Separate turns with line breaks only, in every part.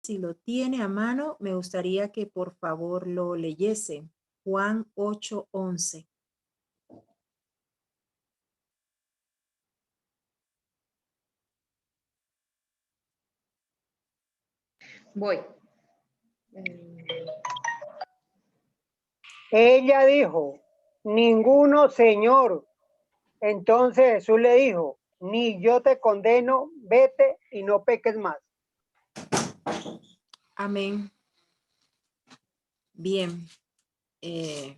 Si lo tiene a mano, me gustaría que por favor lo leyese. Juan 8:11.
Voy.
Ella dijo, ninguno, Señor. Entonces Jesús le dijo, ni yo te condeno, vete y no peques más.
Amén. Bien. Ya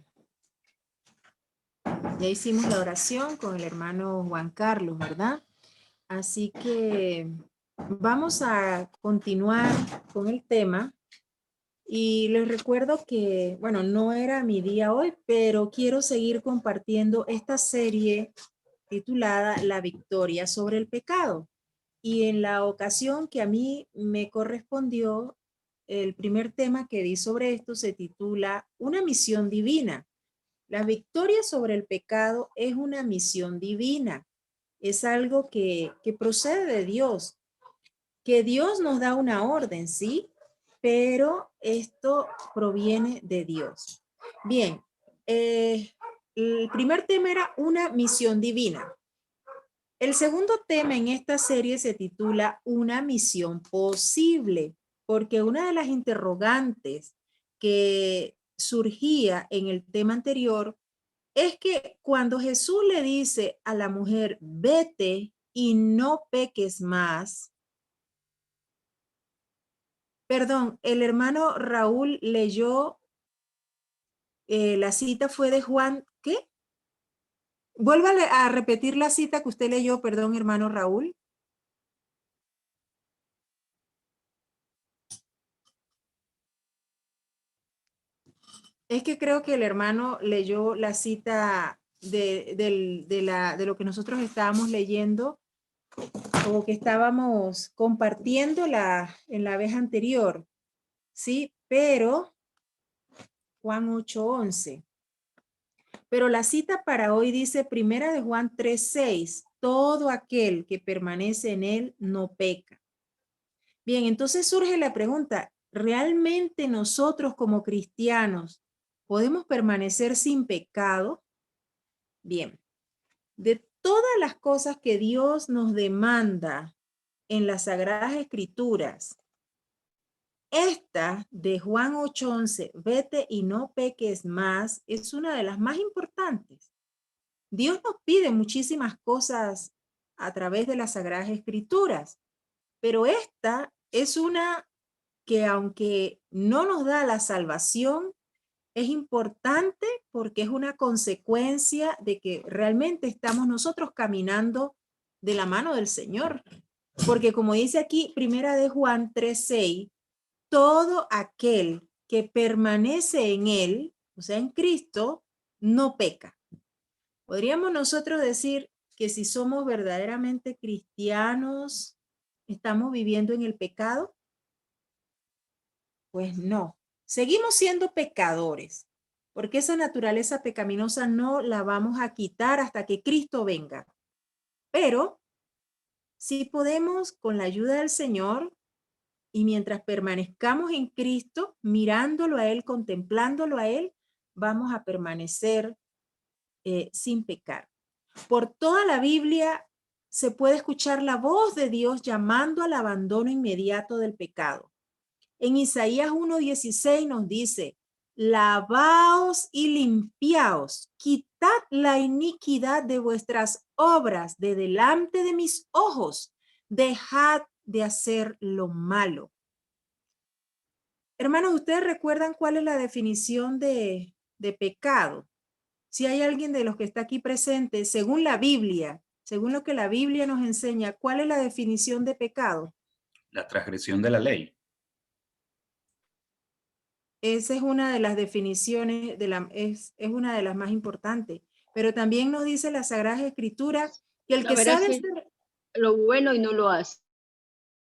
hicimos la oración con el hermano Juan Carlos, ¿verdad? Así que vamos a continuar con el tema. Y les recuerdo que, bueno, no era mi día hoy, pero quiero seguir compartiendo esta serie titulada La victoria sobre el pecado. Y en la ocasión que a mí me correspondió, el primer tema que di sobre esto se titula Una misión divina. La victoria sobre el pecado es una misión divina. Es algo que procede de Dios, que Dios nos da una orden, ¿sí? Pero esto proviene de Dios. Bien, el primer tema era una misión divina. El segundo tema en esta serie se titula Una misión posible, porque una de las interrogantes que surgía en el tema anterior es que cuando Jesús le dice a la mujer, vete y no peques más, perdón, el hermano Raúl leyó, la cita fue de Juan, ¿qué? Vuélvale a repetir la cita que usted leyó, perdón, hermano Raúl. Es que creo que el hermano leyó la cita de lo que nosotros estábamos leyendo o que estábamos compartiendo en la vez anterior, ¿sí? Pero Juan 8:11. Pero la cita para hoy dice primera de Juan 3:6, todo aquel que permanece en él no peca. Bien, entonces surge la pregunta, ¿realmente nosotros como cristianos podemos permanecer sin pecado? Bien, de todas las cosas que Dios nos demanda en las Sagradas Escrituras, esta de Juan 8:11, vete y no peques más, es una de las más importantes. Dios nos pide muchísimas cosas a través de las Sagradas Escrituras, pero esta es una que aunque no nos da la salvación, es importante porque es una consecuencia de que realmente estamos nosotros caminando de la mano del Señor. Porque como dice aquí, primera de Juan 3:6, todo aquel que permanece en él, o sea, en Cristo, no peca. Podríamos nosotros decir que si somos verdaderamente cristianos, ¿estamos viviendo en el pecado? Pues no. Seguimos siendo pecadores, porque esa naturaleza pecaminosa no la vamos a quitar hasta que Cristo venga. Pero sí podemos, con la ayuda del Señor, y mientras permanezcamos en Cristo, mirándolo a Él, contemplándolo a Él, vamos a permanecer sin pecar. Por toda la Biblia se puede escuchar la voz de Dios llamando al abandono inmediato del pecado. En Isaías 1:16 nos dice, lavaos y limpiaos, quitad la iniquidad de vuestras obras de delante de mis ojos, dejad de hacer lo malo. Hermanos, ¿ustedes recuerdan cuál es la definición de pecado? Si hay alguien de los que está aquí presente, según la Biblia, según lo que la Biblia nos enseña, ¿cuál es la definición de pecado?
La transgresión de la ley.
Esa es una de las definiciones, es una de las más importantes. Pero también nos dice la Sagrada Escritura que el que sabe hacer
lo bueno y no lo hace.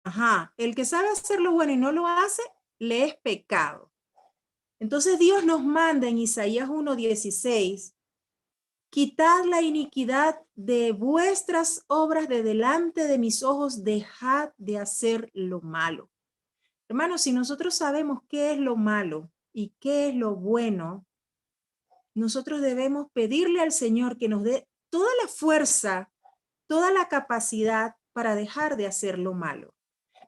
Ajá, el que sabe hacer lo bueno y no lo hace, le es pecado. Entonces Dios nos manda en Isaías 1:16, quitad la iniquidad de vuestras obras de delante de mis ojos, dejad de hacer lo malo. Hermanos, si nosotros sabemos qué es lo malo y qué es lo bueno, nosotros debemos pedirle al Señor que nos dé toda la fuerza, toda la capacidad para dejar de hacer lo malo.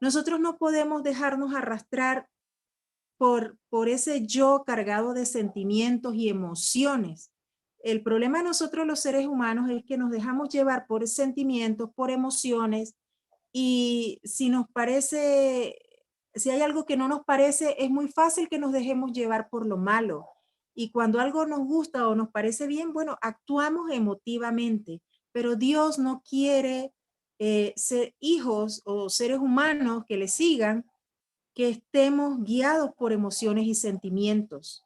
Nosotros no podemos dejarnos arrastrar por ese yo cargado de sentimientos y emociones. El problema de nosotros los seres humanos es que nos dejamos llevar por sentimientos, por emociones, y si nos parece, si hay algo que no nos parece, es muy fácil que nos dejemos llevar por lo malo. Y cuando algo nos gusta o nos parece bien, bueno, actuamos emotivamente, pero Dios no quiere ser hijos o seres humanos que le sigan, que estemos guiados por emociones y sentimientos.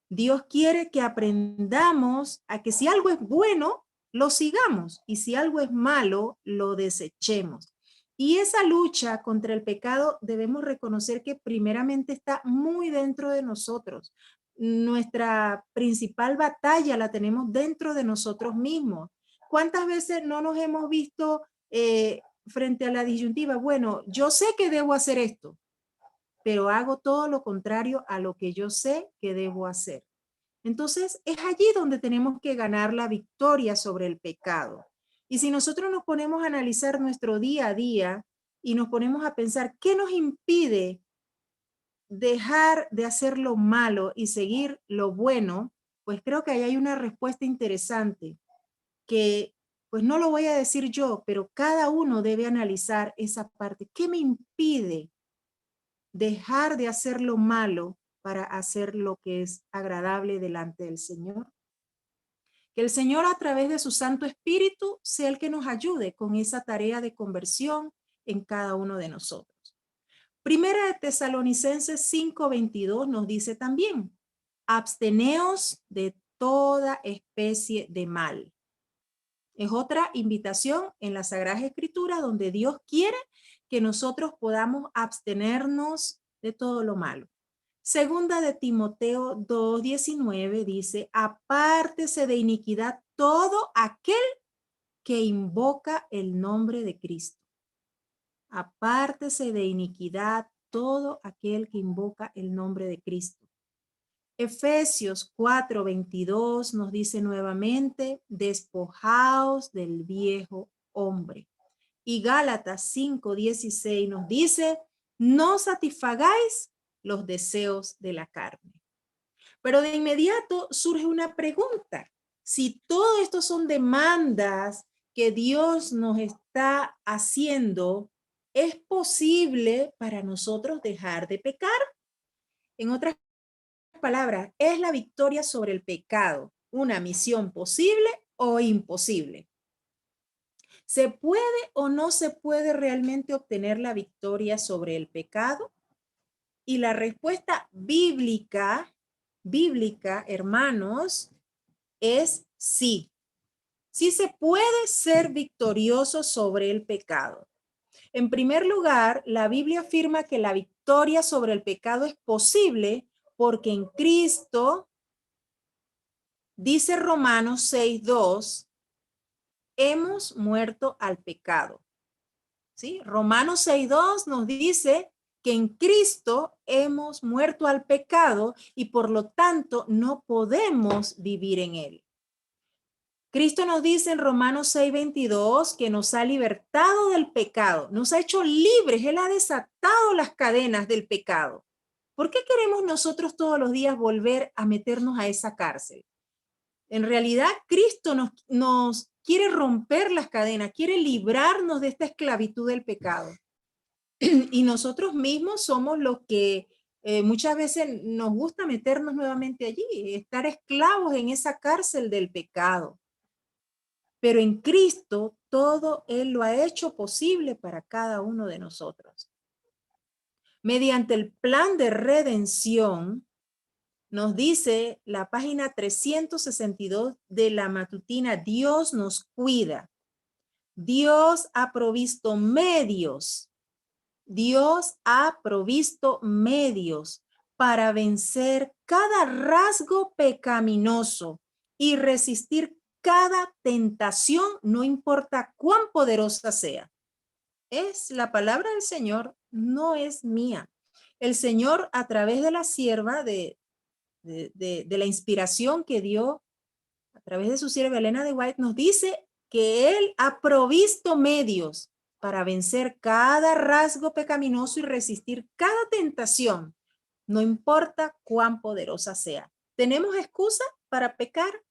Dios quiere que aprendamos a que si algo es bueno, lo sigamos, y si algo es malo, lo desechemos. Y esa lucha contra el pecado debemos reconocer que primeramente está muy dentro de nosotros. Nuestra principal batalla la tenemos dentro de nosotros mismos. ¿Cuántas veces no nos hemos visto frente a la disyuntiva? Bueno, yo sé que debo hacer esto, pero hago todo lo contrario a lo que yo sé que debo hacer. Entonces, es allí donde tenemos que ganar la victoria sobre el pecado. Y si nosotros nos ponemos a analizar nuestro día a día y nos ponemos a pensar qué nos impide dejar de hacer lo malo y seguir lo bueno, pues creo que ahí hay una respuesta interesante que, pues no lo voy a decir yo, pero cada uno debe analizar esa parte. ¿Qué me impide dejar de hacer lo malo para hacer lo que es agradable delante del Señor? Que el Señor, a través de su Santo Espíritu, sea el que nos ayude con esa tarea de conversión en cada uno de nosotros. Primera de Tesalonicenses 5:22 nos dice también: absteneos de toda especie de mal. Es otra invitación en la Sagrada Escritura donde Dios quiere que nosotros podamos abstenernos de todo lo malo. Segunda de Timoteo 2:19 dice: apártese de iniquidad todo aquel que invoca el nombre de Cristo. Apártese de iniquidad todo aquel que invoca el nombre de Cristo. Efesios 4:22 nos dice nuevamente: despojaos del viejo hombre. Y Gálatas 5:16 nos dice: no satisfagáis los deseos de la carne. Pero de inmediato surge una pregunta. Si todo esto son demandas que Dios nos está haciendo, ¿es posible para nosotros dejar de pecar? En otras palabras, ¿es la victoria sobre el pecado una misión posible o imposible? ¿Se puede o no se puede realmente obtener la victoria sobre el pecado? Y la respuesta bíblica, hermanos, es sí. Sí se puede ser victorioso sobre el pecado. En primer lugar, la Biblia afirma que la victoria sobre el pecado es posible porque en Cristo, dice Romanos 6:2, hemos muerto al pecado. ¿Sí? Romanos 6:2 nos dice que en Cristo hemos muerto al pecado y por lo tanto no podemos vivir en él. Cristo nos dice en Romanos 6:22 que nos ha libertado del pecado, nos ha hecho libres, Él ha desatado las cadenas del pecado. ¿Por qué queremos nosotros todos los días volver a meternos a esa cárcel? En realidad, Cristo nos quiere romper las cadenas, quiere librarnos de esta esclavitud del pecado. Y nosotros mismos somos los que muchas veces nos gusta meternos nuevamente allí, estar esclavos en esa cárcel del pecado. Pero en Cristo todo Él lo ha hecho posible para cada uno de nosotros. Mediante el plan de redención, nos dice la página 362 de la matutina, Dios nos cuida. Dios ha provisto medios. Dios ha provisto medios para vencer cada rasgo pecaminoso y resistir cada tentación, no importa cuán poderosa sea. Es la palabra del Señor, no es mía. El Señor, a través de la sierva, de la inspiración que dio, a través de su sierva Elena de White, nos dice que Él ha provisto medios para vencer cada rasgo pecaminoso y resistir cada tentación, no importa cuán poderosa sea. ¿Tenemos excusa para pecar?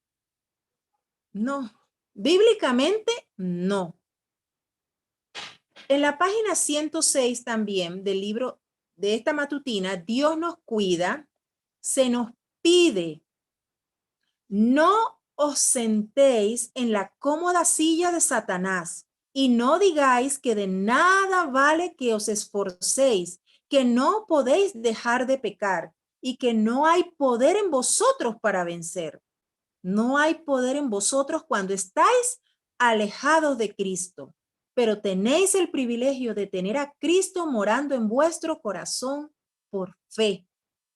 No. Bíblicamente, no. En la página 106 también del libro de esta matutina, Dios nos cuida, se nos pide, no os sentéis en la cómoda silla de Satanás y no digáis que de nada vale que os esforcéis, que no podéis dejar de pecar y que no hay poder en vosotros para vencer. No hay poder en vosotros cuando estáis alejados de Cristo, pero tenéis el privilegio de tener a Cristo morando en vuestro corazón por fe.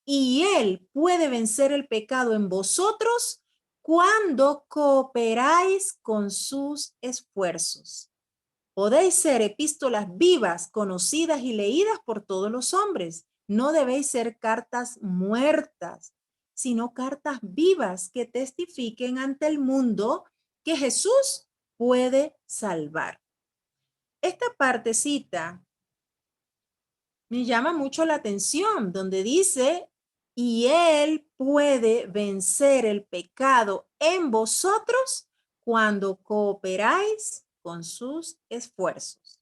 Y Él puede vencer el pecado en vosotros cuando cooperáis con sus esfuerzos. Podéis ser epístolas vivas, conocidas y leídas por todos los hombres. No debéis ser cartas muertas, sino cartas vivas que testifiquen ante el mundo que Jesús puede salvar. Esta partecita me llama mucho la atención, donde dice, y Él puede vencer el pecado en vosotros cuando cooperáis con sus esfuerzos.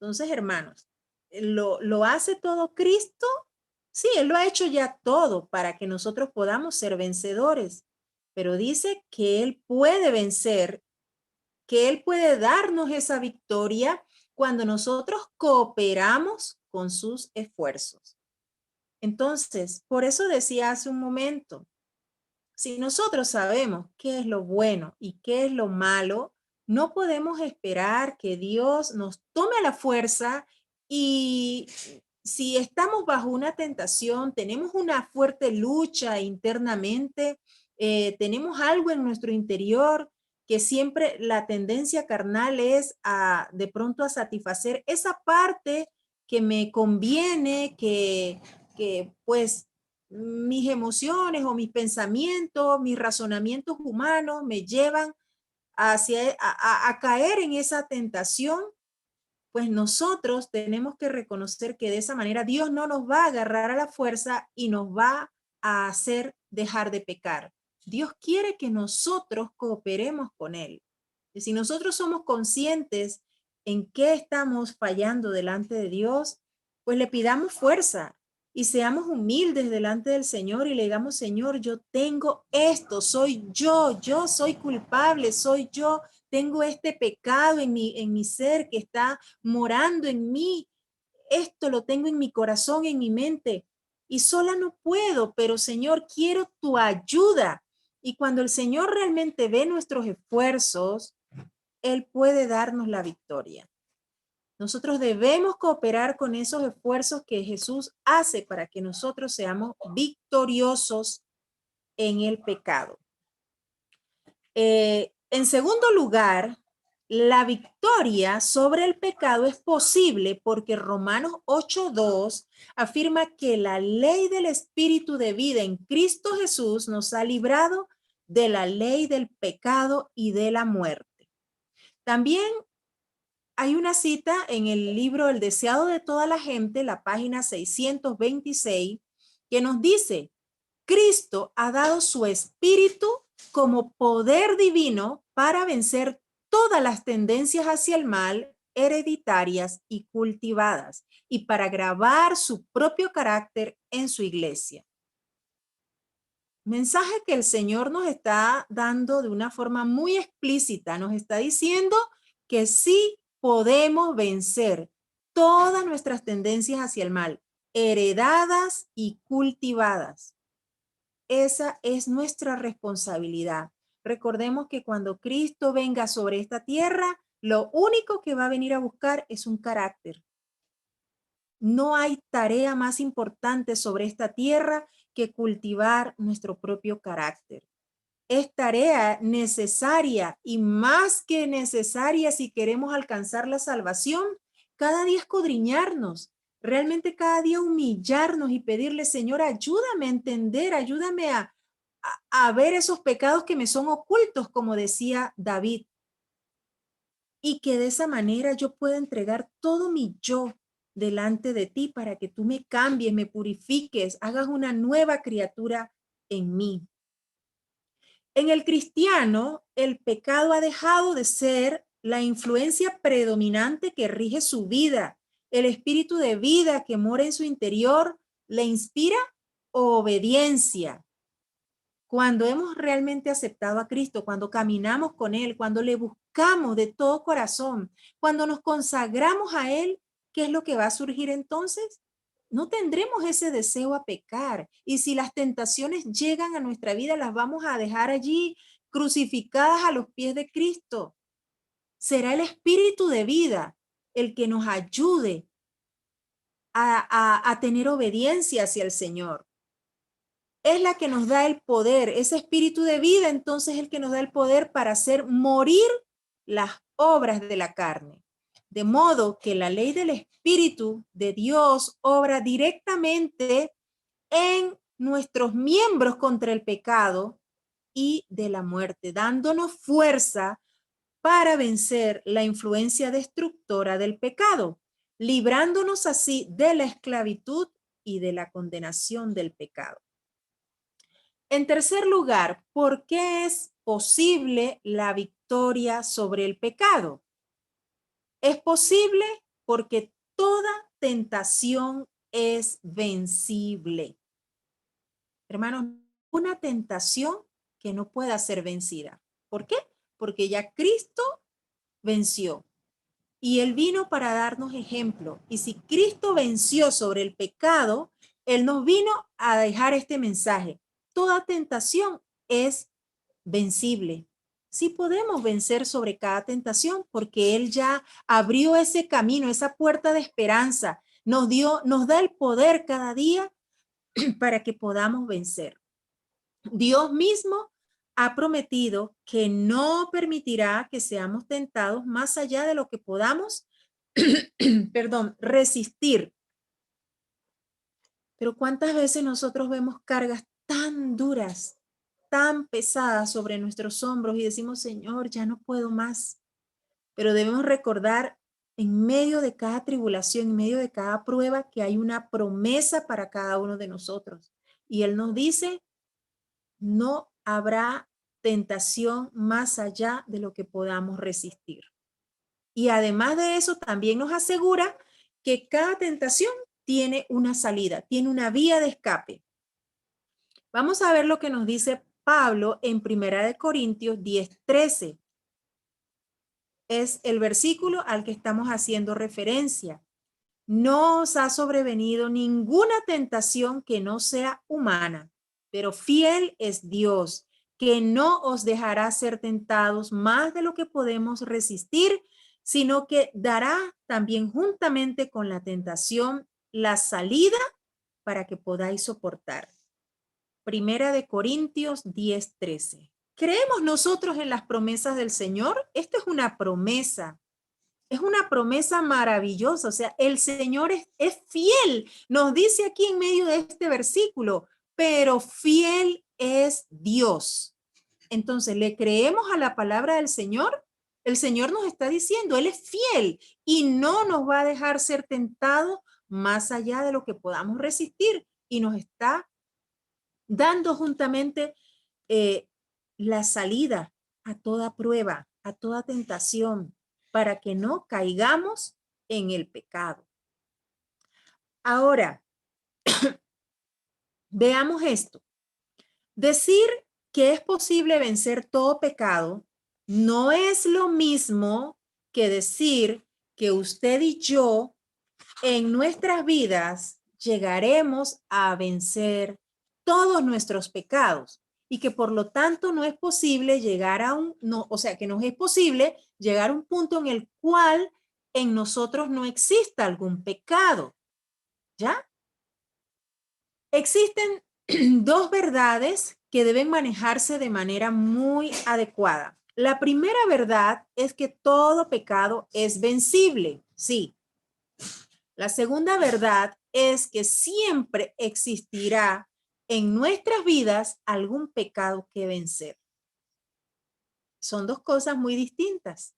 Entonces, hermanos, ¿lo hace todo Cristo? Sí, Él lo ha hecho ya todo para que nosotros podamos ser vencedores, pero dice que Él puede vencer, que Él puede darnos esa victoria cuando nosotros cooperamos con sus esfuerzos. Entonces, por eso decía hace un momento, si nosotros sabemos qué es lo bueno y qué es lo malo, no podemos esperar que Dios nos tome a la fuerza y si estamos bajo una tentación, tenemos una fuerte lucha internamente, tenemos algo en nuestro interior que siempre la tendencia carnal es de pronto a satisfacer esa parte que me conviene, que pues mis emociones o mis pensamientos, mis razonamientos humanos me llevan a caer en esa tentación, pues nosotros tenemos que reconocer que de esa manera Dios no nos va a agarrar a la fuerza y nos va a hacer dejar de pecar. Dios quiere que nosotros cooperemos con Él. Y si nosotros somos conscientes en qué estamos fallando delante de Dios, pues le pidamos fuerza y seamos humildes delante del Señor y le digamos, Señor, yo tengo esto, soy yo soy culpable, soy yo, tengo este pecado en mi ser que está morando en mí, esto lo tengo en mi corazón, en mi mente, y sola no puedo, pero Señor, quiero tu ayuda. Y cuando el Señor realmente ve nuestros esfuerzos, Él puede darnos la victoria. Nosotros debemos cooperar con esos esfuerzos que Jesús hace para que nosotros seamos victoriosos en el pecado. En segundo lugar, la victoria sobre el pecado es posible porque Romanos 8:2 afirma que la ley del Espíritu de vida en Cristo Jesús nos ha librado de la ley del pecado y de la muerte. También hay una cita en el libro El deseado de toda la gente, la página 626, que nos dice, Cristo ha dado su espíritu como poder divino para vencer todas las tendencias hacia el mal hereditarias y cultivadas y para grabar su propio carácter en su iglesia. Mensaje que el Señor nos está dando de una forma muy explícita, nos está diciendo que sí podemos vencer todas nuestras tendencias hacia el mal, heredadas y cultivadas. Esa es nuestra responsabilidad. Recordemos que cuando Cristo venga sobre esta tierra, lo único que va a venir a buscar es un carácter. No hay tarea más importante sobre esta tierra que cultivar nuestro propio carácter. Es tarea necesaria y más que necesaria si queremos alcanzar la salvación, cada día escudriñarnos, realmente cada día humillarnos y pedirle, Señor, ayúdame a entender, ayúdame a ver esos pecados que me son ocultos, como decía David. Y que de esa manera yo pueda entregar todo mi yo delante de ti para que tú me cambies, me purifiques, hagas una nueva criatura en mí. En el cristiano, el pecado ha dejado de ser la influencia predominante que rige su vida. El espíritu de vida que mora en su interior le inspira obediencia. Cuando hemos realmente aceptado a Cristo, cuando caminamos con Él, cuando le buscamos de todo corazón, cuando nos consagramos a Él, ¿qué es lo que va a surgir entonces? No tendremos ese deseo a pecar. Y si las tentaciones llegan a nuestra vida, las vamos a dejar allí crucificadas a los pies de Cristo. Será el espíritu de vida el que nos ayude a tener obediencia hacia el Señor. Es la que nos da el poder, ese espíritu de vida, entonces es el que nos da el poder para hacer morir las obras de la carne. De modo que la ley del Espíritu de Dios obra directamente en nuestros miembros contra el pecado y de la muerte, dándonos fuerza para vencer la influencia destructora del pecado, librándonos así de la esclavitud y de la condenación del pecado. En tercer lugar, ¿por qué es posible la victoria sobre el pecado? Es posible porque toda tentación es vencible. Hermanos, una tentación que no pueda ser vencida. ¿Por qué? Porque ya Cristo venció. Y Él vino para darnos ejemplo. Y si Cristo venció sobre el pecado, Él nos vino a dejar este mensaje. Toda tentación es vencible. Sí podemos vencer sobre cada tentación porque Él ya abrió ese camino, esa puerta de esperanza. Nos da el poder cada día para que podamos vencer. Dios mismo ha prometido que no permitirá que seamos tentados más allá de lo que podamos, resistir. Pero ¿cuántas veces nosotros vemos cargas tan duras, tan pesadas sobre nuestros hombros y decimos, Señor, ya no puedo más? Pero debemos recordar en medio de cada tribulación, en medio de cada prueba, que hay una promesa para cada uno de nosotros. Y Él nos dice, no habrá tentación más allá de lo que podamos resistir. Y además de eso, también nos asegura que cada tentación tiene una salida, tiene una vía de escape. Vamos a ver lo que nos dice Pablo en 1 Corintios 10:13. Es el versículo al que estamos haciendo referencia. No os ha sobrevenido ninguna tentación que no sea humana, pero fiel es Dios, que no os dejará ser tentados más de lo que podemos resistir, sino que dará también juntamente con la tentación la salida para que podáis soportar. 1 Corintios 10:13. ¿Creemos nosotros en las promesas del Señor? Esta es una promesa. Es una promesa maravillosa, o sea, el Señor es fiel. Nos dice aquí en medio de este versículo, pero fiel es Dios. Entonces, ¿le creemos a la palabra del Señor? El Señor nos está diciendo, Él es fiel y no nos va a dejar ser tentados más allá de lo que podamos resistir. Y nos está dando juntamente la salida a toda prueba, a toda tentación, para que no caigamos en el pecado. Ahora, veamos esto. Decir que es posible vencer todo pecado no es lo mismo que decir que usted y yo en nuestras vidas llegaremos a vencer todos nuestros pecados y que por lo tanto no es posible llegar a que no es posible llegar a un punto en el cual en nosotros no exista algún pecado. ¿Ya? Existen dos verdades que deben manejarse de manera muy adecuada. La primera verdad es que todo pecado es vencible, sí. La segunda verdad es que siempre existirá en nuestras vidas algún pecado que vencer. Son dos cosas muy distintas.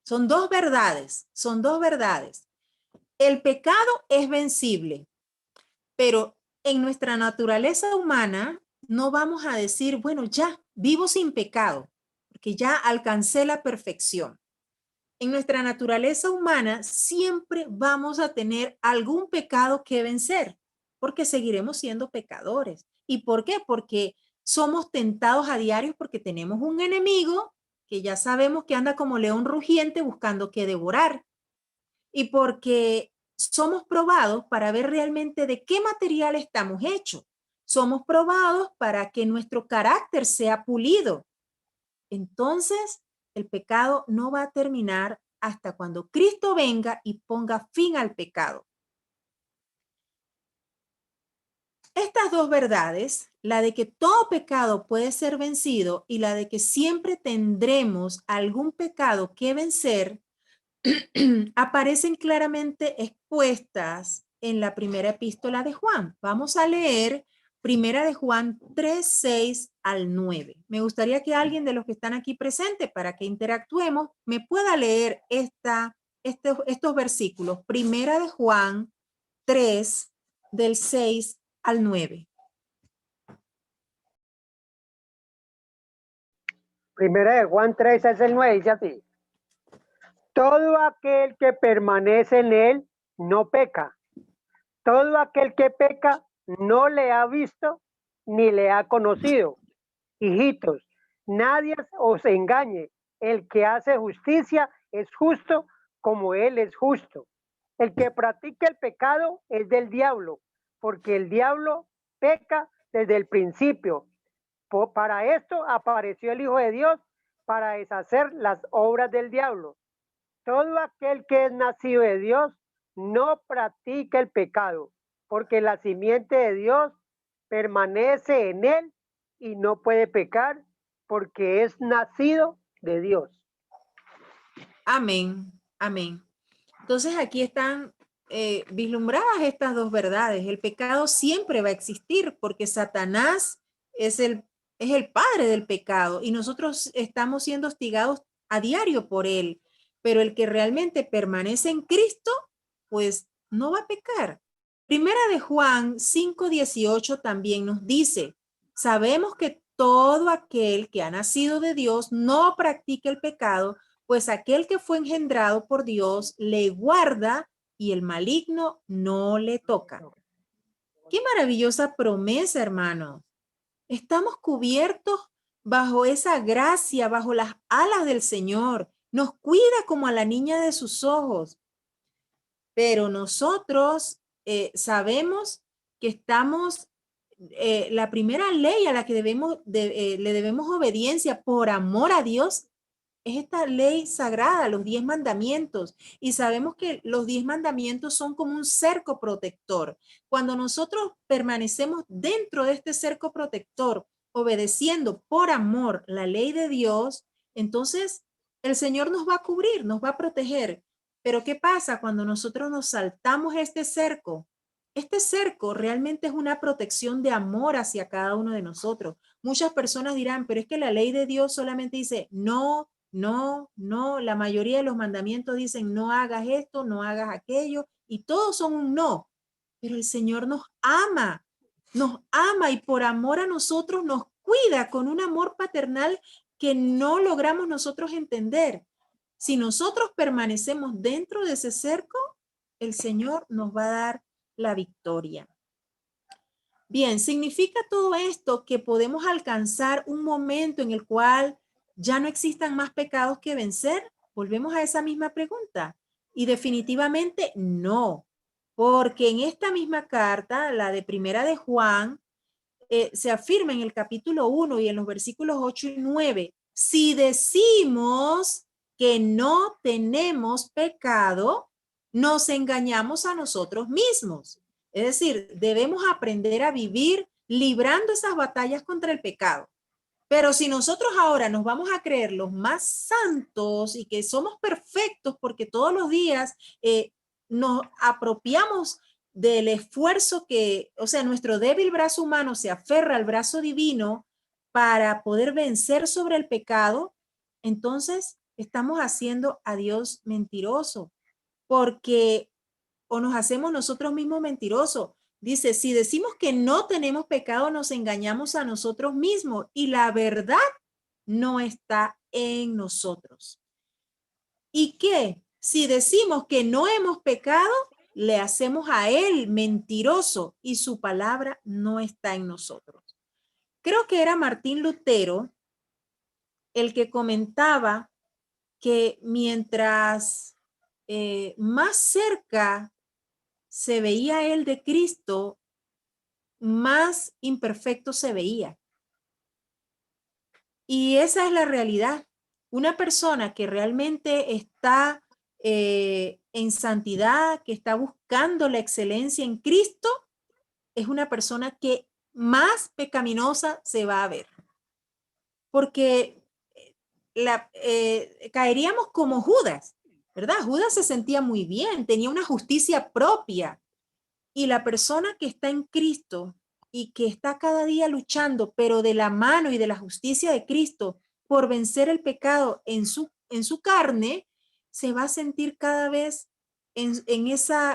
Son dos verdades, son dos verdades. El pecado es vencible, pero en nuestra naturaleza humana no vamos a decir, bueno, ya vivo sin pecado, porque ya alcancé la perfección. En nuestra naturaleza humana siempre vamos a tener algún pecado que vencer, porque seguiremos siendo pecadores. ¿Y por qué? Porque somos tentados a diario, porque tenemos un enemigo que ya sabemos que anda como león rugiente buscando qué devorar. Y porque somos probados para ver realmente de qué material estamos hechos. Somos probados para que nuestro carácter sea pulido. Entonces, el pecado no va a terminar hasta cuando Cristo venga y ponga fin al pecado. Estas dos verdades, la de que todo pecado puede ser vencido y la de que siempre tendremos algún pecado que vencer, aparecen claramente expuestas en la primera epístola de Juan. Vamos a leer primera de Juan 3, 6 al 9. Me gustaría que alguien de los que están aquí presentes para que interactuemos me pueda leer estos versículos. Primera de Juan 3, del 6 al 9.
Primera de Juan 3 es el 9, dice así. Todo aquel que permanece en él no peca. Todo aquel que peca no le ha visto ni le ha conocido. Hijitos, nadie os engañe. El que hace justicia es justo como él es justo. El que practica el pecado es del diablo, porque el diablo peca desde el principio. Para esto apareció el Hijo de Dios, para deshacer las obras del diablo. Todo aquel que es nacido de Dios no practica el pecado, porque la simiente de Dios permanece en él y no puede pecar, porque es nacido de Dios.
Amén, amén. Entonces aquí están vislumbradas estas dos verdades. El pecado siempre va a existir porque Satanás es el padre del pecado y nosotros estamos siendo hostigados a diario por él. Pero el que realmente permanece en Cristo, pues no va a pecar. Primera de Juan 5:18 también nos dice, sabemos que todo aquel que ha nacido de Dios no practica el pecado, pues aquel que fue engendrado por Dios le guarda y el maligno no le toca. Qué maravillosa promesa, hermano. Estamos cubiertos bajo esa gracia, bajo las alas del Señor. Nos cuida como a la niña de sus ojos. Pero nosotros sabemos que estamos, la primera ley a la que le debemos obediencia por amor a Dios es esta ley sagrada, los 10 mandamientos. Y sabemos que los 10 mandamientos son como un cerco protector. Cuando nosotros permanecemos dentro de este cerco protector, obedeciendo por amor la ley de Dios, entonces el Señor nos va a cubrir, nos va a proteger. Pero ¿qué pasa cuando nosotros nos saltamos este cerco? Este cerco realmente es una protección de amor hacia cada uno de nosotros. Muchas personas dirán, pero es que la ley de Dios solamente dice no, no, no. La mayoría de los mandamientos dicen no hagas esto, no hagas aquello, y todos son un no. Pero el Señor nos ama y por amor a nosotros nos cuida con un amor paternal que no logramos nosotros entender. Si nosotros permanecemos dentro de ese cerco, el Señor nos va a dar la victoria. Bien, ¿significa todo esto que podemos alcanzar un momento en el cual ya no existan más pecados que vencer? Volvemos a esa misma pregunta. Y definitivamente no, porque en esta misma carta, la de Primera de Juan, se afirma en el capítulo 1 y en los versículos 8 y 9, si decimos que no tenemos pecado, nos engañamos a nosotros mismos. Es decir, debemos aprender a vivir librando esas batallas contra el pecado. Pero si nosotros ahora nos vamos a creer los más santos y que somos perfectos porque todos los días nos apropiamos del esfuerzo que, o sea, nuestro débil brazo humano se aferra al brazo divino para poder vencer sobre el pecado, entonces estamos haciendo a Dios mentiroso, porque o nos hacemos nosotros mismos mentirosos. Dice, si decimos que no tenemos pecado, nos engañamos a nosotros mismos y la verdad no está en nosotros. ¿Y qué? Si decimos que no hemos pecado, le hacemos a él mentiroso y su palabra no está en nosotros. Creo que era Martín Lutero el que comentaba que mientras más cerca se veía él de Cristo, más imperfecto se veía. Y esa es la realidad. Una persona que realmente está en santidad, que está buscando la excelencia en Cristo, es una persona que más pecaminosa se va a ver. Porque caeríamos como Judas, ¿verdad? Judas se sentía muy bien, tenía una justicia propia. Y la persona que está en Cristo y que está cada día luchando, pero de la mano y de la justicia de Cristo por vencer el pecado en su carne, se va a sentir cada vez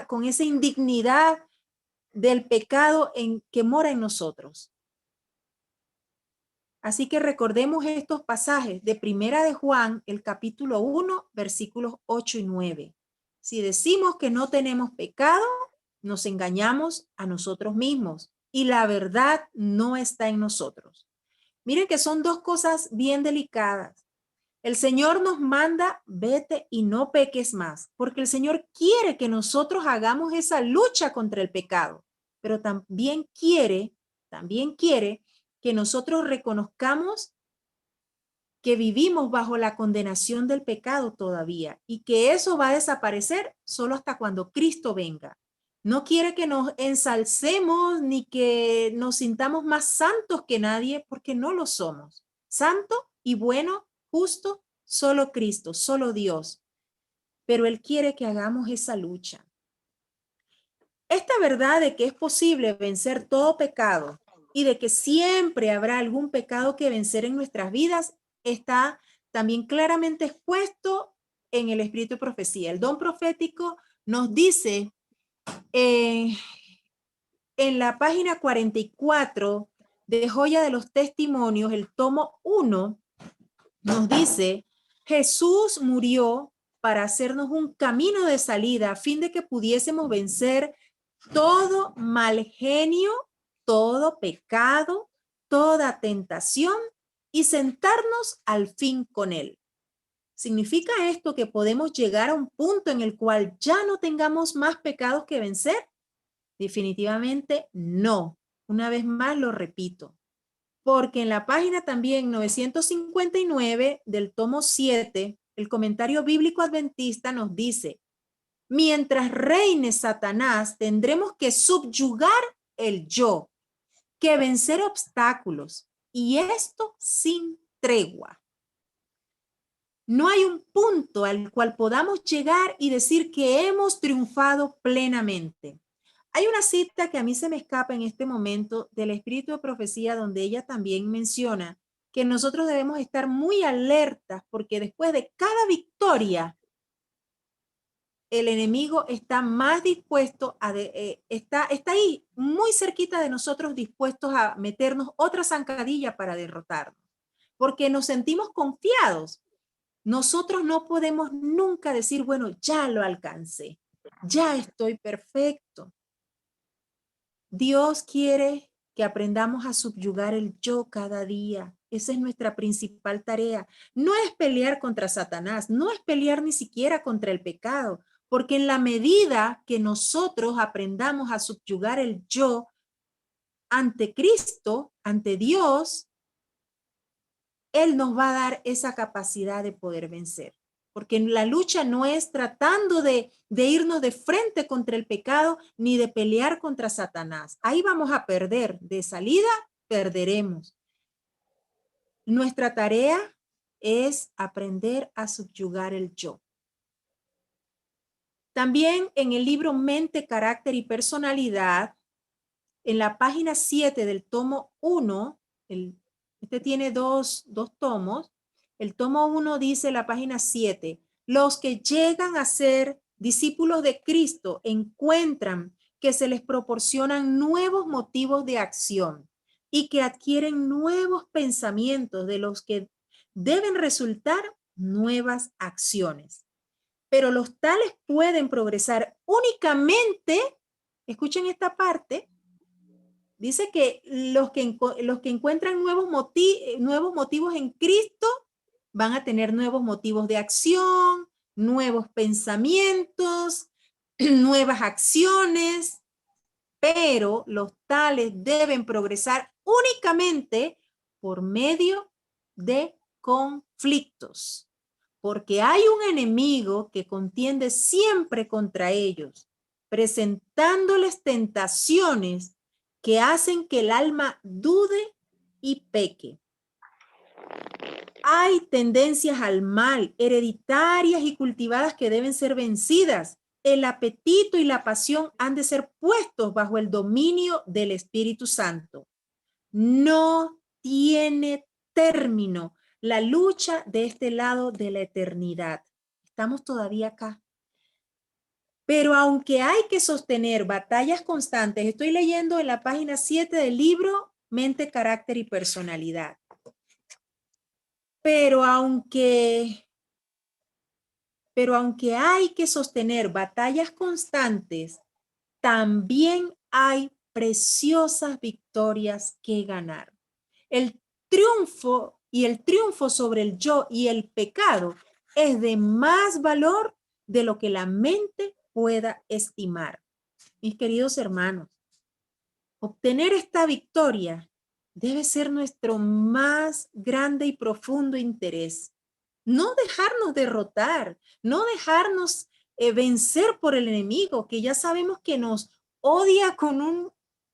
con esa indignidad del pecado que mora en nosotros. Así que recordemos estos pasajes de Primera de Juan, el capítulo 1, versículos 8 y 9. Si decimos que no tenemos pecado, nos engañamos a nosotros mismos y la verdad no está en nosotros. Miren que son dos cosas bien delicadas. El Señor nos manda, vete y no peques más, porque el Señor quiere que nosotros hagamos esa lucha contra el pecado, pero también quiere que nosotros reconozcamos que vivimos bajo la condenación del pecado todavía y que eso va a desaparecer solo hasta cuando Cristo venga. No quiere que nos ensalcemos ni que nos sintamos más santos que nadie, porque no lo somos. Santo y bueno, justo, solo Cristo, solo Dios. Pero Él quiere que hagamos esa lucha. Esta verdad de que es posible vencer todo pecado y de que siempre habrá algún pecado que vencer en nuestras vidas está también claramente expuesto en el espíritu de profecía. El don profético nos dice en la página 44 de Joya de los Testimonios, el tomo 1, nos dice, Jesús murió para hacernos un camino de salida a fin de que pudiésemos vencer todo mal genio, todo pecado, toda tentación y sentarnos al fin con Él. ¿Significa esto que podemos llegar a un punto en el cual ya no tengamos más pecados que vencer? Definitivamente no. Una vez más lo repito. Porque en la página también 959 del tomo 7, el comentario bíblico adventista nos dice, mientras reine Satanás, tendremos que subyugar el yo, que vencer obstáculos, y esto sin tregua. No hay un punto al cual podamos llegar y decir que hemos triunfado plenamente. Hay una cita que a mí se me escapa en este momento del Espíritu de Profecía, donde ella también menciona que nosotros debemos estar muy alertas porque después de cada victoria, el enemigo está más dispuesto está ahí muy cerquita de nosotros, dispuestos a meternos otra zancadilla para derrotarnos, porque nos sentimos confiados. Nosotros no podemos nunca decir, bueno, ya lo alcancé, ya estoy perfecto. Dios quiere que aprendamos a subyugar el yo cada día. Esa es nuestra principal tarea. No es pelear contra Satanás, no es pelear ni siquiera contra el pecado, porque en la medida que nosotros aprendamos a subyugar el yo ante Cristo, ante Dios, Él nos va a dar esa capacidad de poder vencer. Porque la lucha no es tratando de irnos de frente contra el pecado ni de pelear contra Satanás. Ahí vamos a perder. De salida, perderemos. Nuestra tarea es aprender a subyugar el yo. También en el libro Mente, Carácter y Personalidad, en la página 7 del tomo 1, este tiene dos tomos. El tomo 1 dice la página 7, los que llegan a ser discípulos de Cristo encuentran que se les proporcionan nuevos motivos de acción y que adquieren nuevos pensamientos de los que deben resultar nuevas acciones. Pero los tales pueden progresar únicamente, escuchen esta parte, dice que los que encuentran nuevos motivos en Cristo van a tener nuevos motivos de acción, nuevos pensamientos, nuevas acciones, pero los tales deben progresar únicamente por medio de conflictos, porque hay un enemigo que contiende siempre contra ellos, presentándoles tentaciones que hacen que el alma dude y peque. Hay tendencias al mal, hereditarias y cultivadas que deben ser vencidas. El apetito y la pasión han de ser puestos bajo el dominio del Espíritu Santo. No tiene término la lucha de este lado de la eternidad. Estamos todavía acá. Pero aunque hay que sostener batallas constantes, estoy leyendo en la página 7 del libro Mente, Carácter y Personalidad. Pero aunque hay que sostener batallas constantes, también hay preciosas victorias que ganar. El triunfo sobre el yo y el pecado es de más valor de lo que la mente pueda estimar. Mis queridos hermanos, obtener esta victoria debe ser nuestro más grande y profundo interés. No dejarnos derrotar, no dejarnos vencer por el enemigo, que ya sabemos que nos odia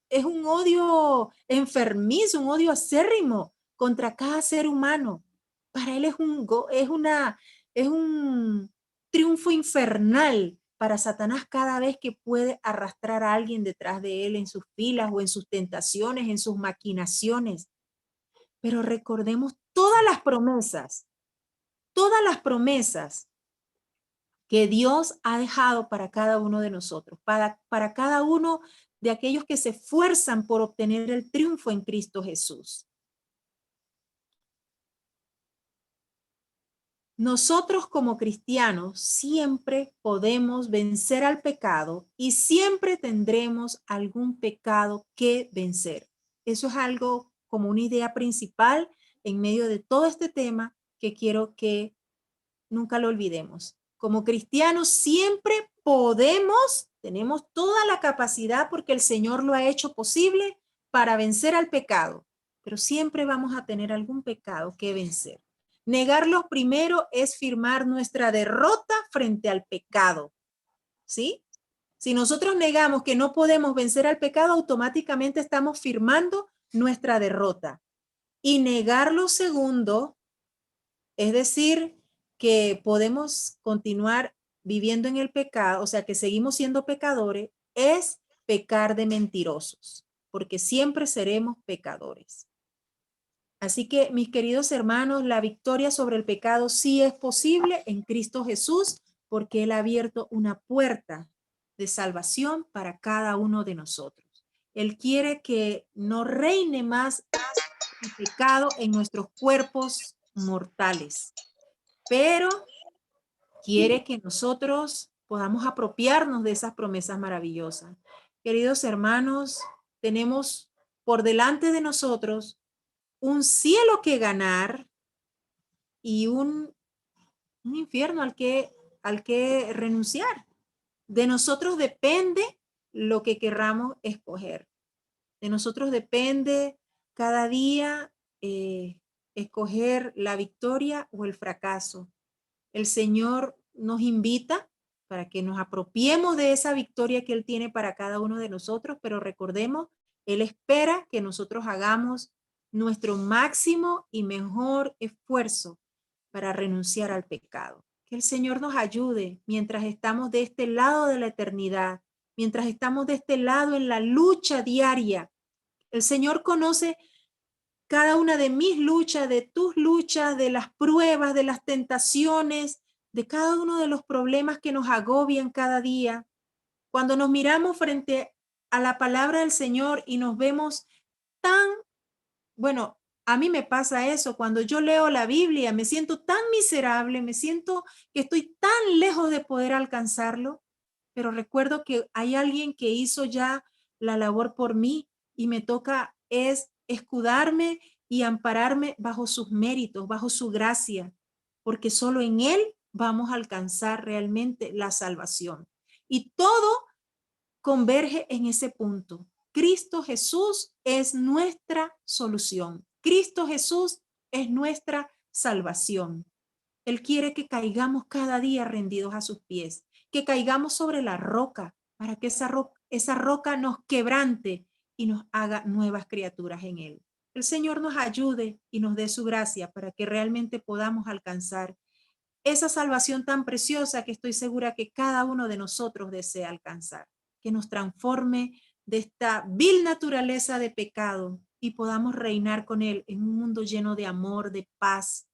es un odio enfermizo, un odio acérrimo contra cada ser humano. Para él es un triunfo infernal para Satanás cada vez que puede arrastrar a alguien detrás de él en sus filas o en sus tentaciones, en sus maquinaciones. Pero recordemos todas las promesas que Dios ha dejado para cada uno de nosotros, para cada uno de aquellos que se esfuerzan por obtener el triunfo en Cristo Jesús. Nosotros como cristianos siempre podemos vencer al pecado y siempre tendremos algún pecado que vencer. Eso es algo como una idea principal en medio de todo este tema que quiero que nunca lo olvidemos. Como cristianos siempre tenemos toda la capacidad porque el Señor lo ha hecho posible para vencer al pecado, pero siempre vamos a tener algún pecado que vencer. Negarlo primero es firmar nuestra derrota frente al pecado, ¿sí? Si nosotros negamos que no podemos vencer al pecado, automáticamente estamos firmando nuestra derrota. Y negarlo segundo, es decir, que podemos continuar viviendo en el pecado, o sea, que seguimos siendo pecadores, es pecar de mentirosos, porque siempre seremos pecadores. Así que, mis queridos hermanos, la victoria sobre el pecado sí es posible en Cristo Jesús, porque Él ha abierto una puerta de salvación para cada uno de nosotros. Él quiere que no reine más el pecado en nuestros cuerpos mortales, pero quiere que nosotros podamos apropiarnos de esas promesas maravillosas. Queridos hermanos, tenemos por delante de nosotros un cielo que ganar y un infierno al que renunciar. De nosotros depende lo que querramos escoger. De nosotros depende cada día escoger la victoria o el fracaso. El Señor nos invita para que nos apropiemos de esa victoria que Él tiene para cada uno de nosotros, pero recordemos, Él espera que nosotros hagamos nuestro máximo y mejor esfuerzo para renunciar al pecado. Que el Señor nos ayude mientras estamos de este lado de la eternidad, mientras estamos de este lado en la lucha diaria. El Señor conoce cada una de mis luchas, de tus luchas, de las pruebas, de las tentaciones, de cada uno de los problemas que nos agobian cada día. Cuando nos miramos frente a la palabra del Señor y nos vemos tan, bueno, a mí me pasa eso, cuando yo leo la Biblia, me siento tan miserable, me siento que estoy tan lejos de poder alcanzarlo, pero recuerdo que hay alguien que hizo ya la labor por mí y me toca es escudarme y ampararme bajo sus méritos, bajo su gracia, porque solo en Él vamos a alcanzar realmente la salvación. Y todo converge en ese punto. Cristo Jesús es nuestra solución. Cristo Jesús es nuestra salvación. Él quiere que caigamos cada día rendidos a sus pies, que caigamos sobre la roca para que esa roca nos quebrante y nos haga nuevas criaturas en Él. El Señor nos ayude y nos dé su gracia para que realmente podamos alcanzar esa salvación tan preciosa que estoy segura que cada uno de nosotros desea alcanzar, que nos transforme de esta vil naturaleza de pecado y podamos reinar con Él en un mundo lleno de amor, de paz,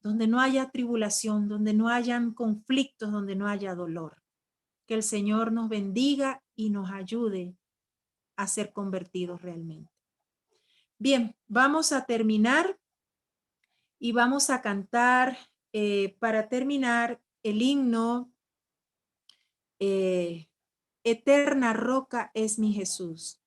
donde no haya tribulación, donde no hayan conflictos, donde no haya dolor. Que el Señor nos bendiga y nos ayude a ser convertidos realmente. Bien, vamos a terminar y vamos a cantar para terminar el himno Eterna roca es mi Jesús.